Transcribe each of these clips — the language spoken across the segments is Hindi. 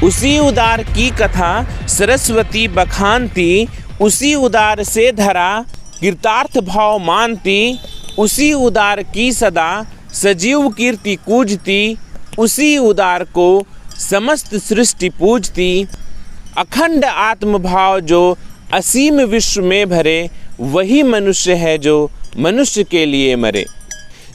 उसी उदार की कथा सरस्वती बखानती, उसी उदार से धरा कृतार्थ भाव मानती, उसी उदार की सदा सजीव कीर्ति कूजती, उसी उदार को समस्त सृष्टि पूजती। अखंड आत्मभाव जो असीम विश्व में भरे, वही मनुष्य है जो मनुष्य के लिए मरे।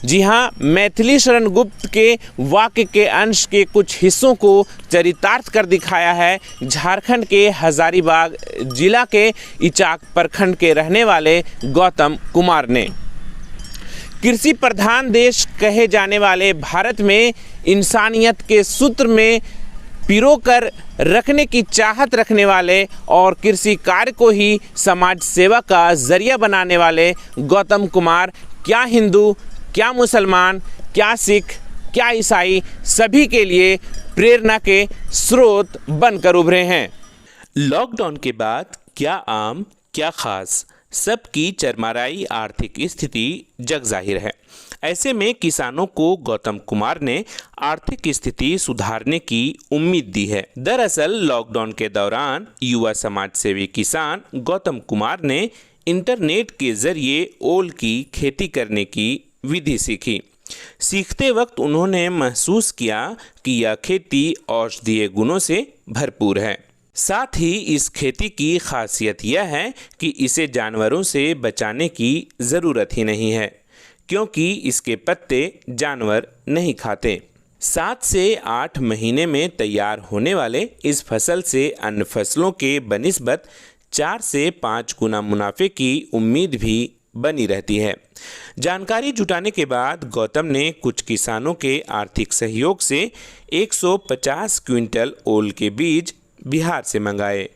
जी हाँ, मैथिली शरण गुप्त के वाक्य के अंश के कुछ हिस्सों को चरितार्थ कर दिखाया है झारखंड के हजारीबाग जिला के इचाक प्रखंड के रहने वाले गौतम कुमार ने। कृषि प्रधान देश कहे जाने वाले भारत में इंसानियत के सूत्र में पिरोकर रखने की चाहत रखने वाले और कृषि कार्य को ही समाज सेवा का जरिया बनाने वाले गौतम कुमार क्या हिंदू, क्या मुसलमान, क्या सिख, क्या ईसाई, सभी के लिए प्रेरणा के स्रोत बनकर उभरे हैं। लॉकडाउन के बाद क्या आम क्या खास, सबकी चरमराई आर्थिक स्थिति जग जाहिर है। ऐसे में किसानों को गौतम कुमार ने आर्थिक स्थिति सुधारने की उम्मीद दी है। दरअसल लॉकडाउन के दौरान युवा समाज सेवी किसान गौतम कुमार ने इंटरनेट के जरिए ओल की खेती करने की विधि सीखी। सीखते वक्त उन्होंने महसूस किया कि यह खेती औषधीय गुणों से भरपूर है। साथ ही इस खेती की खासियत यह है कि इसे जानवरों से बचाने की ज़रूरत ही नहीं है, क्योंकि इसके पत्ते जानवर नहीं खाते। 7 से 8 महीने में तैयार होने वाले इस फसल से अन्य फसलों के बनिस्बत 4 से 5 गुना मुनाफे की उम्मीद भी बनी रहती है। जानकारी जुटाने के बाद गौतम ने कुछ किसानों के आर्थिक सहयोग से 150 क्विंटल ओल के बीज बिहार से मंगाए।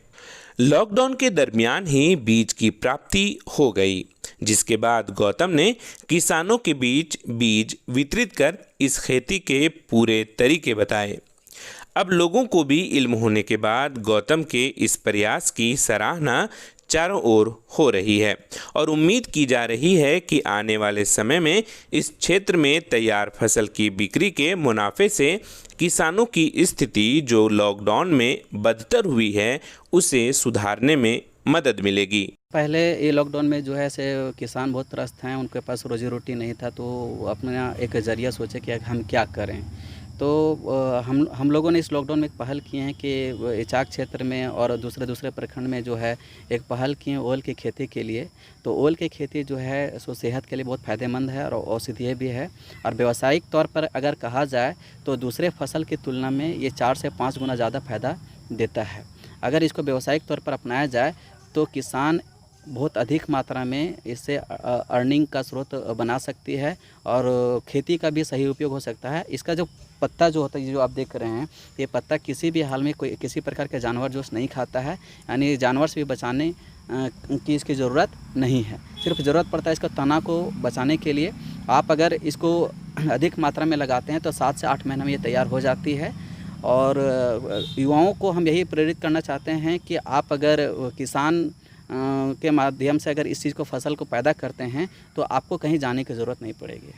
लॉकडाउन के दरमियान ही बीज की प्राप्ति हो गई, जिसके बाद गौतम ने किसानों के बीच बीज वितरित कर इस खेती के पूरे तरीके बताए। अब लोगों को भी इल्म होने के बाद गौतम के इस प्रयास की सराहना चारों ओर हो रही है और उम्मीद की जा रही है कि आने वाले समय में इस क्षेत्र में तैयार फसल की बिक्री के मुनाफे से किसानों की स्थिति जो लॉकडाउन में बदतर हुई है उसे सुधारने में मदद मिलेगी। पहले ये लॉकडाउन में जो है से किसान बहुत त्रस्त हैं, उनके पास रोजी रोटी नहीं था, तो अपना एक ज़रिया सोचे कि हम क्या करें। तो हम लोगों ने इस लॉकडाउन में एक पहल किए हैं कि इचाक क्षेत्र में और दूसरे प्रखंड में जो है एक पहल किए ओल की खेती के लिए। तो ओल की खेती जो है सो सेहत के लिए बहुत फ़ायदेमंद है और औषधीय भी है, और व्यावसायिक तौर पर अगर कहा जाए तो दूसरे फसल की तुलना में ये 4 से 5 गुना ज़्यादा फ़ायदा देता है। अगर इसको व्यावसायिक तौर पर अपनाया जाए तो किसान बहुत अधिक मात्रा में इससे अर्निंग का स्रोत बना सकती है और खेती का भी सही उपयोग हो सकता है। इसका जो पत्ता जो होता है, जो आप देख रहे हैं, ये पत्ता किसी भी हाल में कोई किसी प्रकार के जानवर जो नहीं खाता है, यानी जानवर से भी बचाने की इसकी ज़रूरत नहीं है। सिर्फ ज़रूरत पड़ता है इसका तना को बचाने के लिए। आप अगर इसको अधिक मात्रा में लगाते हैं तो 7 से 8 महीने में ये तैयार हो जाती है। और युवाओं को हम यही प्रेरित करना चाहते हैं कि आप अगर किसान के माध्यम से अगर इस चीज़ को फसल को पैदा करते हैं तो आपको कहीं जाने की ज़रूरत नहीं पड़ेगी।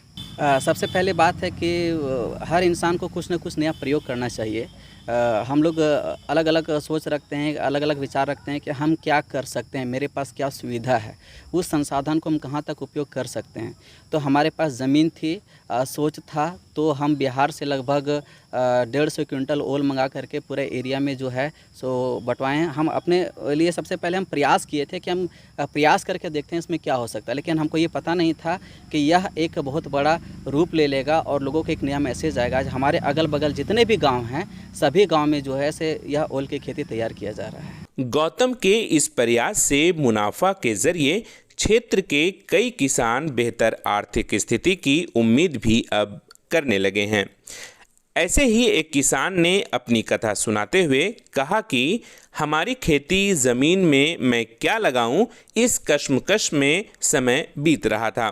सबसे पहले बात है कि हर इंसान को कुछ न कुछ नया प्रयोग करना चाहिए। हम लोग अलग अलग सोच रखते हैं, अलग अलग विचार रखते हैं कि हम क्या कर सकते हैं, मेरे पास क्या सुविधा है, उस संसाधन को हम कहाँ तक उपयोग कर सकते हैं। तो हमारे पास ज़मीन थी, सोच था, तो हम बिहार से लगभग 150 क्विंटल ओल मंगा करके पूरे एरिया में जो है सो बंटवाए हैं। हम अपने लिए सबसे पहले हम प्रयास किए थे कि हम प्रयास करके देखते हैं इसमें क्या हो सकता है, लेकिन हमको ये पता नहीं था कि यह एक बहुत बड़ा रूप ले लेगा और लोगों को एक नया मैसेज आएगा। आज हमारे अगल बगल जितने भी गाँव हैं, सभी गाँव में जो है से यह ओल की खेती तैयार किया जा रहा है। गौतम के इस प्रयास से मुनाफा के जरिए क्षेत्र के कई किसान बेहतर आर्थिक स्थिति की उम्मीद भी अब करने लगे हैं। ऐसे ही एक किसान ने अपनी कथा सुनाते हुए कहा कि हमारी खेती ज़मीन में मैं क्या लगाऊं, इस कश्मकश में समय बीत रहा था,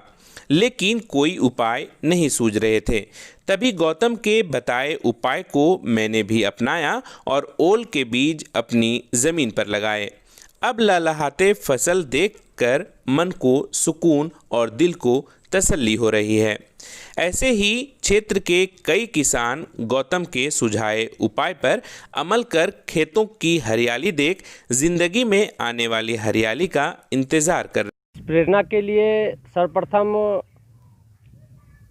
लेकिन कोई उपाय नहीं सूझ रहे थे। तभी गौतम के बताए उपाय को मैंने भी अपनाया और ओल के बीज अपनी ज़मीन पर लगाए। अब लहलहाते फसल देख कर मन को सुकून और दिल को तसल्ली हो रही है। ऐसे ही क्षेत्र के कई किसान गौतम के सुझाए उपाय पर अमल कर खेतों की हरियाली देख जिंदगी में आने वाली हरियाली का इंतजार कर रहे। प्रेरणा के लिए सर्वप्रथम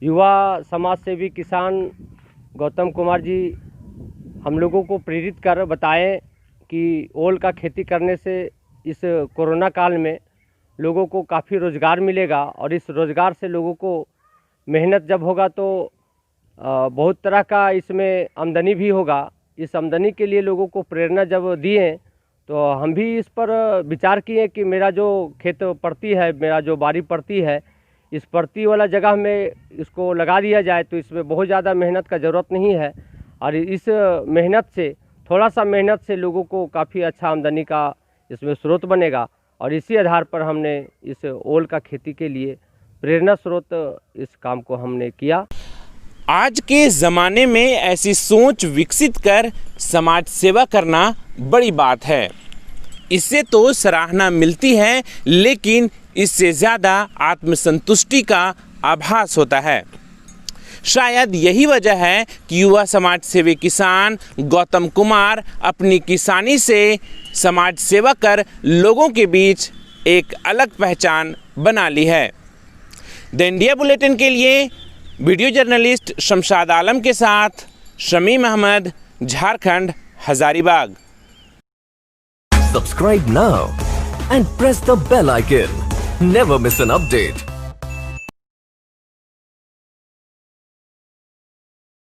युवा समाज सेवी किसान गौतम कुमार जी हम लोगों को प्रेरित कर बताएं कि ओल का खेती करने से इस कोरोना काल में लोगों को काफ़ी रोज़गार मिलेगा और इस रोज़गार से लोगों को मेहनत जब होगा तो बहुत तरह का इसमें आमदनी भी होगा। इस आमदनी के लिए लोगों को प्रेरणा जब दिए तो हम भी इस पर विचार किए कि मेरा जो खेत पड़ती है, मेरा जो बाड़ी पड़ती है, इस पड़ती वाला जगह में इसको लगा दिया जाए तो इसमें बहुत ज़्यादा मेहनत का ज़रूरत नहीं है और इस मेहनत से थोड़ा सा मेहनत से लोगों को काफ़ी अच्छा आमदनी का इसमें स्रोत बनेगा और इसी आधार पर हमने इस ओल का खेती के लिए प्रेरणा स्रोत इस काम को हमने किया। आज के ज़माने में ऐसी सोच विकसित कर समाज सेवा करना बड़ी बात है। इससे तो सराहना मिलती है, लेकिन इससे ज़्यादा आत्मसंतुष्टि का आभास होता है। शायद यही वजह है कि युवा समाज सेवी किसान गौतम कुमार अपनी किसानी से समाज सेवा कर लोगों के बीच एक अलग पहचान बना ली है। द इंडिया बुलेटिन के लिए वीडियो जर्नलिस्ट शमशाद आलम के साथ Shamim Ahmad, Jharkhand, Hazaribagh. Subscribe now and press the bell icon. Never miss an update.